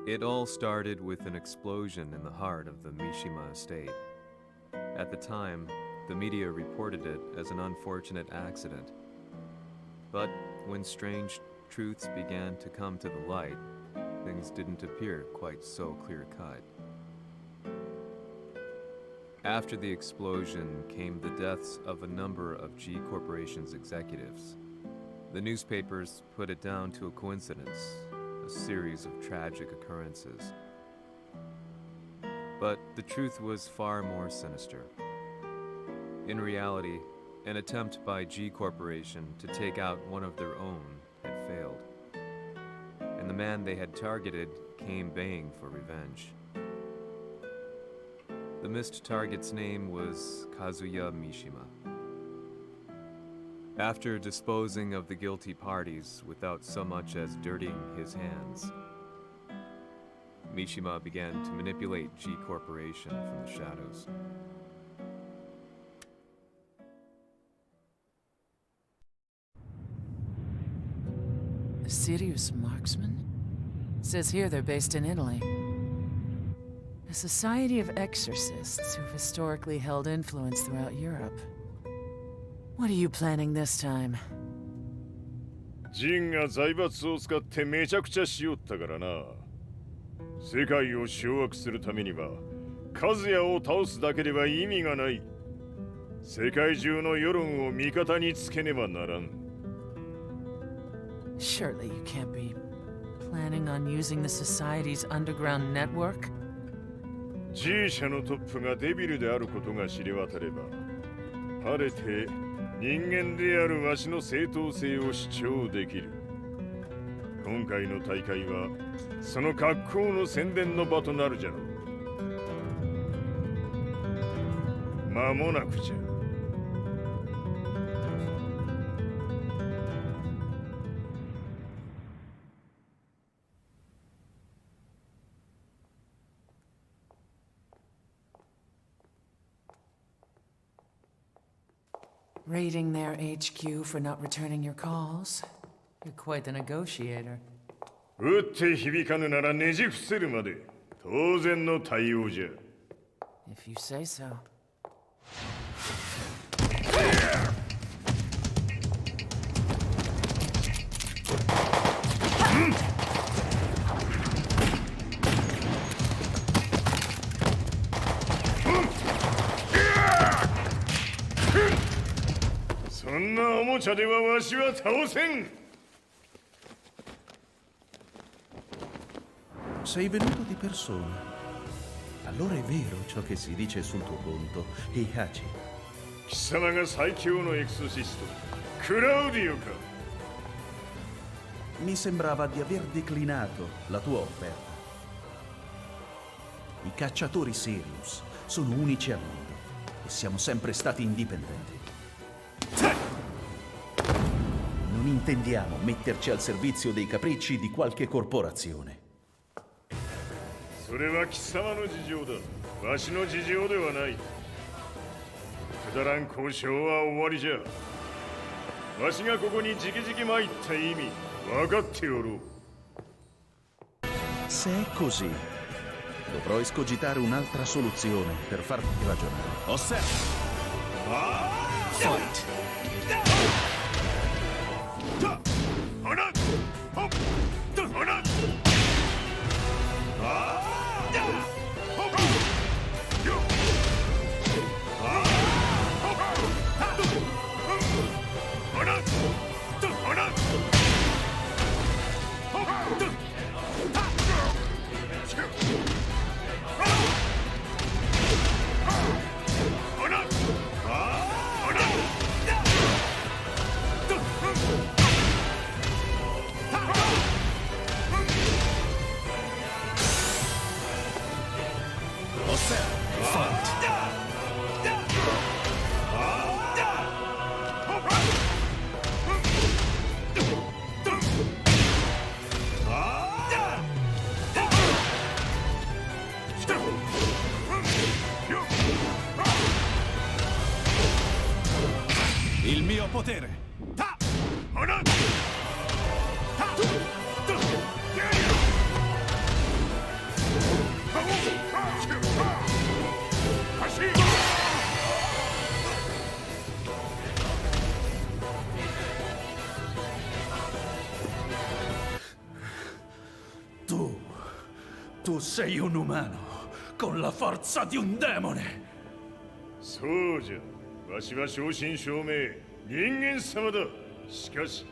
It all started with an explosion in the heart of the Mishima estate. At the time, the media reported it as an unfortunate accident. But when strange truths began to come to the light, things didn't appear quite so clear-cut. After the explosion came the deaths of a number of G Corporation's executives. The newspapers put it down to a coincidence, a series of tragic occurrences. But the truth was far more sinister. In reality, an attempt by G Corporation to take out one of their own had failed, and the man they had targeted came baying for revenge. The missed target's name was Kazuya Mishima. After disposing of the guilty parties without so much as dirtying his hands, Mishima began to manipulate G Corporation from the shadows. A serious marksman? Says here they're based in Italy. A society of exorcists who've historically held influence throughout Europe. What are you planning this time? ジンが財閥を使ってめちゃくちゃしよったからな。世界を掌握するためには、カズヤを倒すだけでは意味がない。世界中の世論を味方につけねばならん。Surely you can't be planning on using the society's underground network? G 社のトップがデビルであることが知れ渡れば、晴れて人間であるわしの正当性を主張できる。今回の大会はその格好の宣伝の場となるじゃろう。間もなくじゃ。Raiding their HQ for not returning your calls? You're quite the negotiator. 撃って響かぬならねじ伏せるまで当然の対応じゃ。If you say so. そんなおもちゃではわしは倒せん。Sei venuto di persona. Allora è vero ciò che si dice sul tuo conto, Heihachi. 貴様が最強のエクソシスト、クラウディオか。Mi sembrava di aver declinato la tua offerta. I cacciatori Sirius sono unici al mondo e siamo sempre stati indipendenti. Non intendiamo metterci al servizio dei capricci di qualche corporazione. それは貴様の事情だ。わしの事情ではない。くだらん交渉は終わりじゃ。わしがここに直々参った意味、分かっておろう。Se è così, dovrò escogitare un'altra soluzione per farti ragionare. Osserva! Fight! Il mio potere! Tu sei un umano, con la forza di un demone. そうじゃ。わしは正真正銘人間様だ。しかし、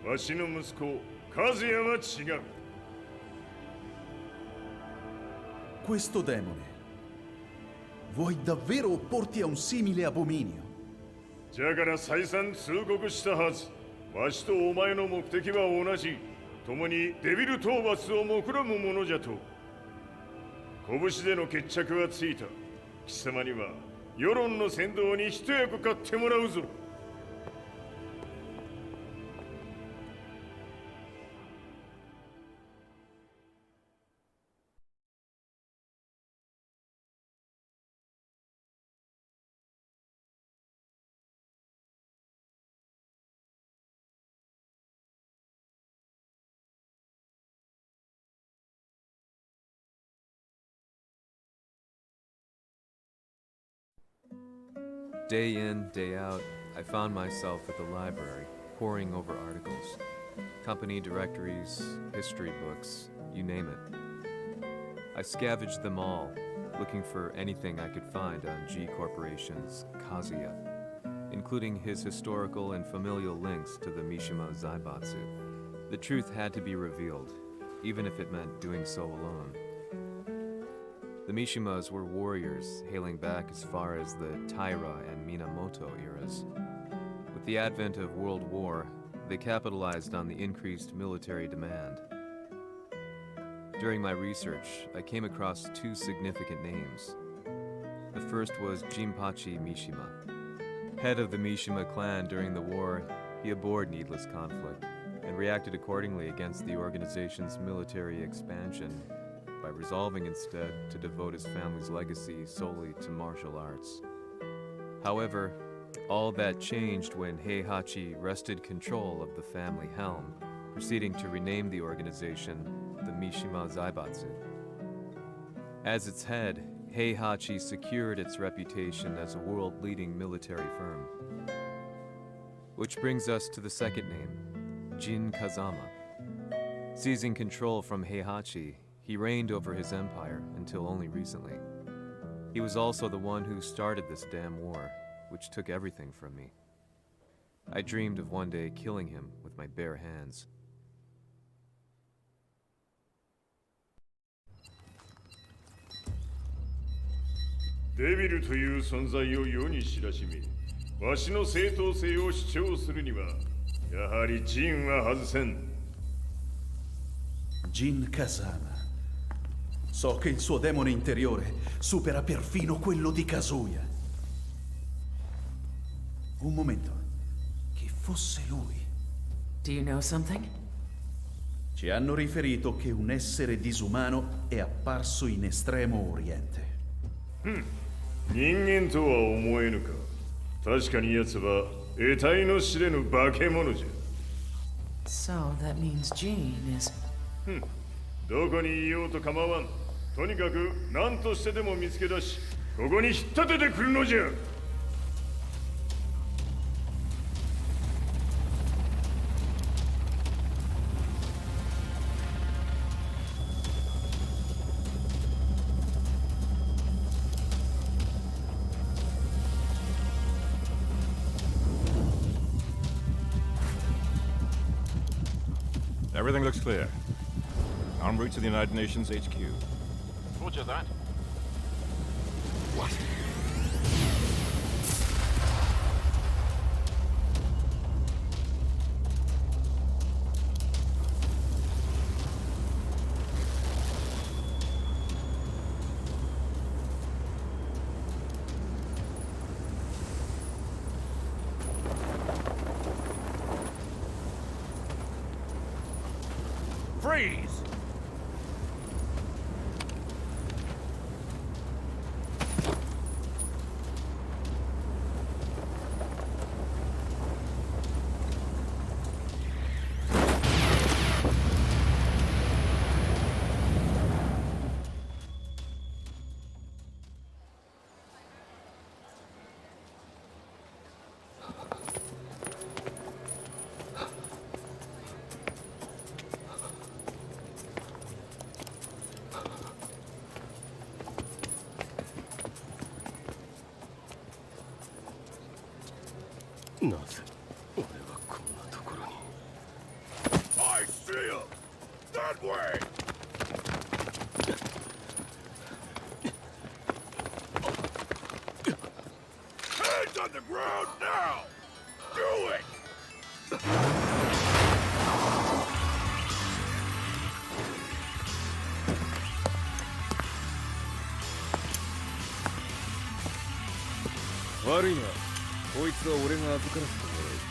わしの息子和也は違う。Questo demone, vuoi davvero opporti a un simile abominio? じゃから再三通告したはず。わしとお前の目的は同じ。共にデビル討伐を目論むものじゃと。拳での決着はついた。貴様には世論の先導に一役買ってもらうぞ。Day in, day out, I found myself at the library, poring over articles. Company directories, history books, you name it. I scavenged them all, looking for anything I could find on G Corporation's Kazuya, including his historical and familial links to the Mishima Zaibatsu. The truth had to be revealed, even if it meant doing so alone. The Mishimas were warriors hailing back as far as the Taira and Minamoto eras. With the advent of World War, they capitalized on the increased military demand. During my research, I came across two significant names. The first was Heihachi Mishima. Head of the Mishima clan during the war, he abhorred needless conflict and reacted accordingly against the organization's military expansion by resolving instead to devote his family's legacy solely to martial arts. However, all that changed when Heihachi wrested control of the family helm, proceeding to rename the organization the Mishima Zaibatsu. As its head, Heihachi secured its reputation as a world-leading military firm. Which brings us to the second name, Jin Kazama. Seizing control from Heihachi, he reigned over his empire until only recently. He was also the one who started this damn war, which took everything from me. I dreamed of one day killing him with my bare hands. デビルという存在を世に知らしめ、わしの正当性を主張するには、やはりジンは外せん。Jin Kazama. So che il suo demone interiore supera perfino quello di Kazuya. Un momento. Chi fosse lui? Do you know something? Ci hanno riferito che un essere disumano è apparso in Estremo Oriente. 人間とは思えぬか。確かに奴は得体の知れぬ化け物じゃ。So that means Jean is... どこにいようと構わん。とにかく何としてでも見つけ出し、ここに引っ立ててくるのじゃ。Everything looks clear. En route to the United Nations HQ. Roger that. What? Freeze! なぜ俺はこんなところに。 I see him! That way! Hands on the ground now! Do it! Worry not. こいつは俺が預からせてもらう。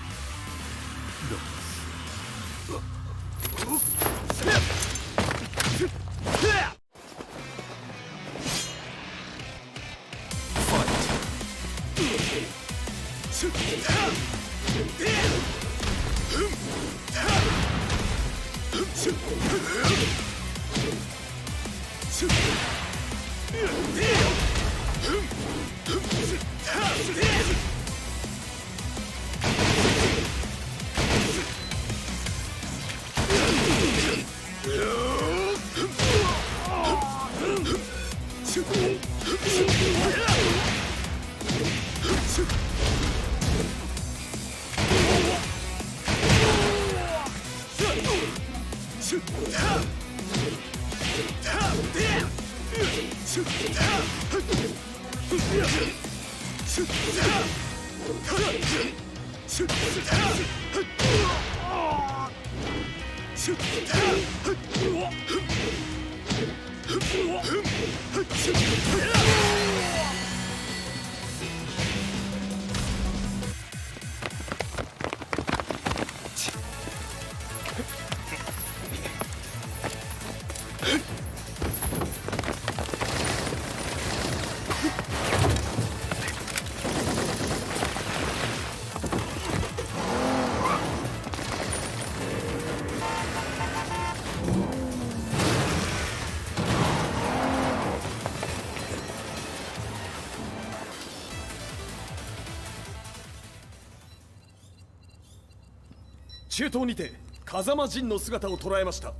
中東にて風間陣の姿を捉えました。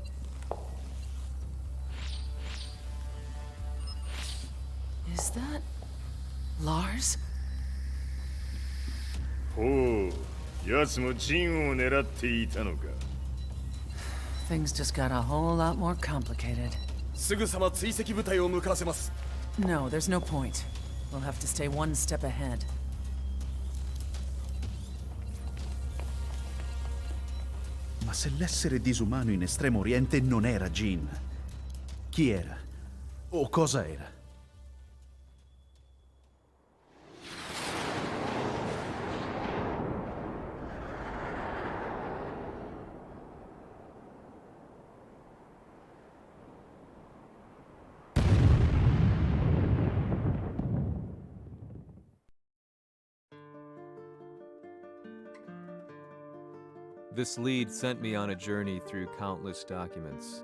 Is that Lars? ほう、奴もジンを狙っていたのか。 Things just got a whole lot more complicated. すぐさま追跡部隊を向かわせます。 No, there's no point. We'll have to stay one step ahead. Ma se l'essere disumano in Estremo Oriente non era Jin, chi era? O cosa era? This lead sent me on a journey through countless documents,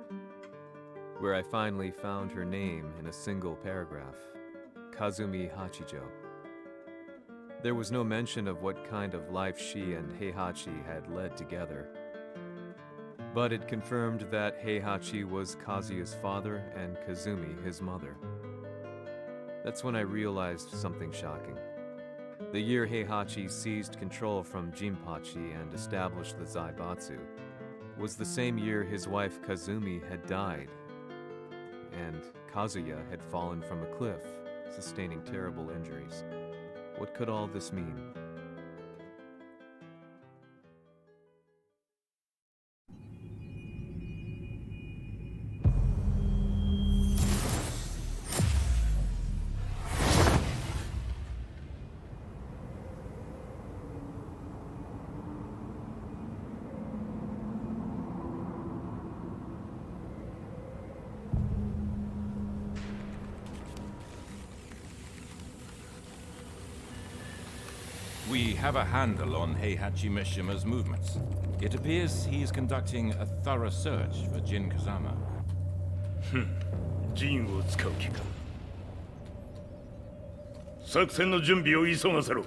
where I finally found her name in a single paragraph, Kazumi Hachijo. There was no mention of what kind of life she and Heihachi had led together, but it confirmed that Heihachi was Kazuya's father and Kazumi his mother. That's when I realized something shocking. The year Heihachi seized control from Jinpachi and established the Zaibatsu was the same year his wife Kazumi had died, and Kazuya had fallen from a cliff, sustaining terrible injuries. What could all this mean? We have a handle on Heihachi Mishima's movements. It appears he's conducting a thorough search for Jin Kazama. ジンを使う気か。作戦の準備を急がせろ。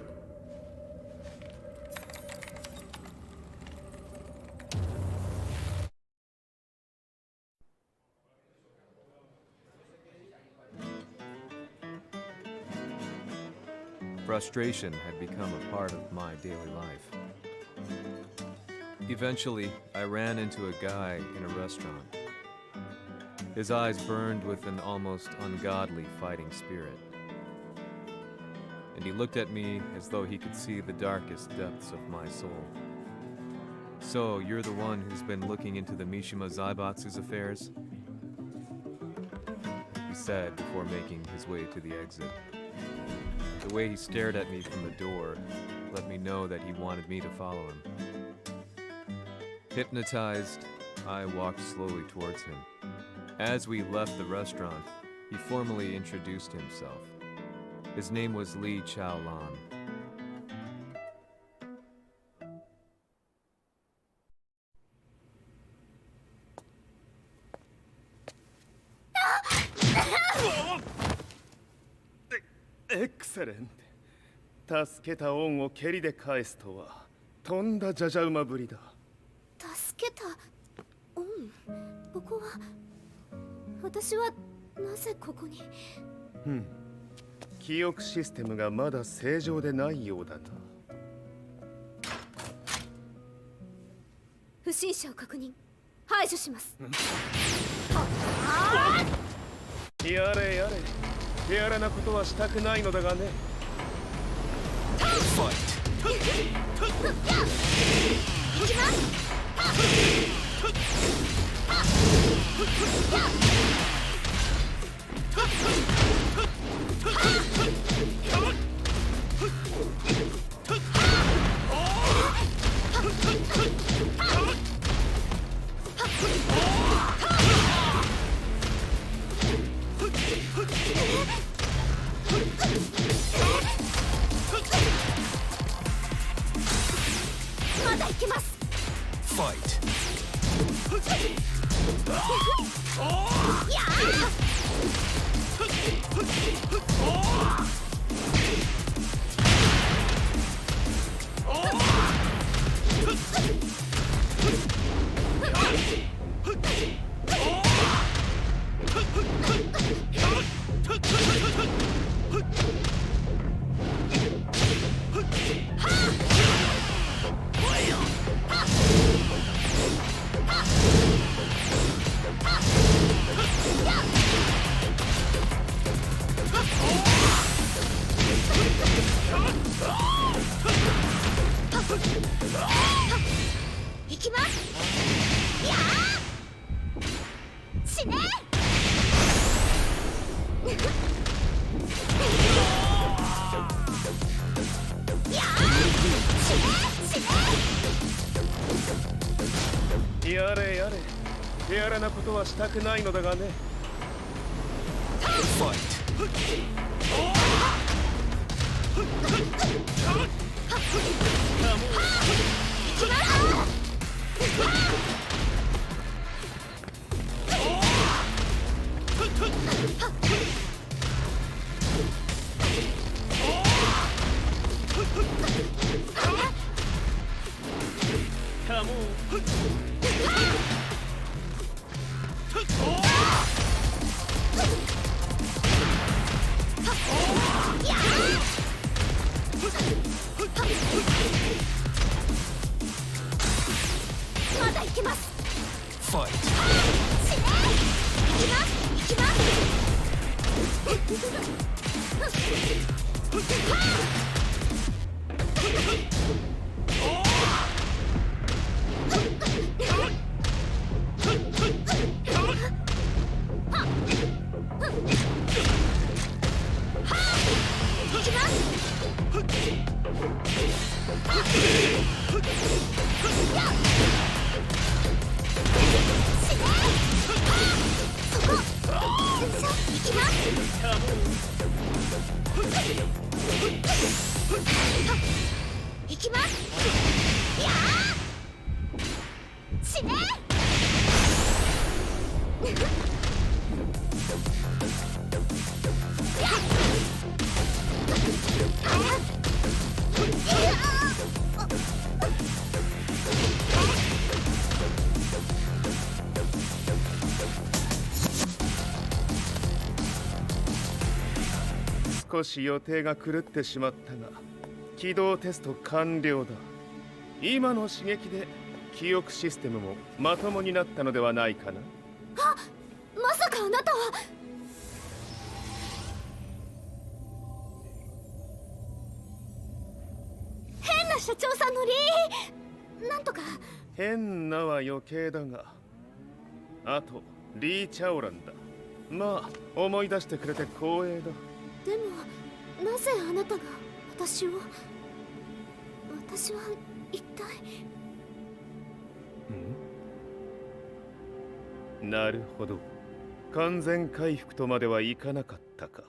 From Frustration had become a part of my daily life. Eventually, I ran into a guy in a restaurant. His eyes burned with an almost ungodly fighting spirit. And he looked at me as though he could see the darkest depths of my soul. So, you're the one who's been looking into the Mishima Zaibatsu's affairs? He said before making his way to the exit. The way he stared at me from the door let me know that he wanted me to follow him. Hypnotized, I walked slowly towards him. As we left the restaurant, he formally introduced himself. His name was Li Chaolan. Excellent. 助けた恩を蹴りで返すとはとんだじゃじゃ馬ぶりだ。助けた恩、ここは私はなぜここに。記憶システムがまだ正常でないようだな。不審者を確認、排除します。やれやれ、手荒なことはしたくないのだがね。行きます。まだ行けます。行きます。やー死ね。やれやれ、手荒なことはしたくないのだがね。まだ行けます。行きます。やー死ね。少し予定が狂ってしまったが起動テスト完了だ。今の刺激で記憶システムもまともになったのではないかな。あ、まさかあなたは。変な社長さんのなんとか。変なは余計だが、あとリー・チャオランだ。まあ思い出してくれて光栄だ。でもなぜあなたが私は一体。なるほど、完全回復とまではいかなかったか。